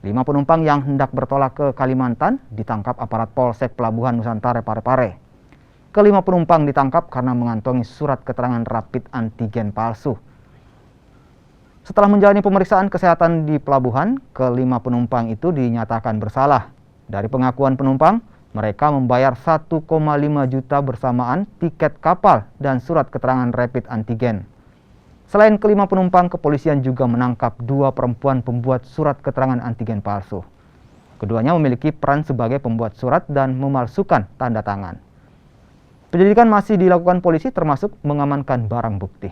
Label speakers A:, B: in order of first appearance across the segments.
A: 5 penumpang yang hendak bertolak ke Kalimantan ditangkap aparat Polsek Pelabuhan Nusantara Parepare. Kelima penumpang ditangkap karena mengantongi surat keterangan rapid antigen palsu. Setelah menjalani pemeriksaan kesehatan di pelabuhan, kelima penumpang itu dinyatakan bersalah. Dari pengakuan penumpang, mereka membayar 1,5 juta bersamaan tiket kapal dan surat keterangan rapid antigen. Selain kelima penumpang, kepolisian juga menangkap 2 perempuan pembuat surat keterangan antigen palsu. Keduanya memiliki peran sebagai pembuat surat dan memalsukan tanda tangan. Penyelidikan masih dilakukan polisi termasuk mengamankan barang bukti.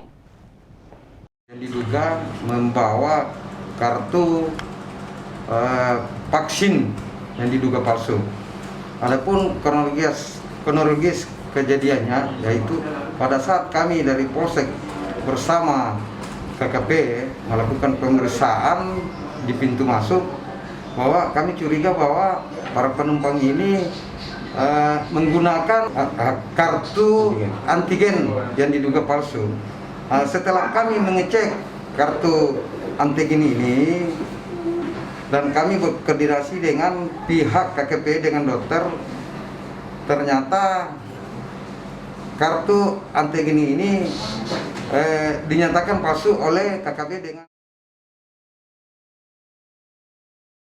B: Yang diduga membawa kartu vaksin yang diduga palsu. Adapun kronologis kejadiannya yaitu pada saat kami dari Polsek bersama KKP melakukan pemeriksaan di pintu masuk, bahwa kami curiga bahwa para penumpang ini menggunakan kartu antigen yang diduga palsu. Setelah kami mengecek kartu antigen ini dan kami berkoordinasi dengan pihak KKP dengan dokter, ternyata kartu antigen ini dinyatakan palsu oleh KKP dengan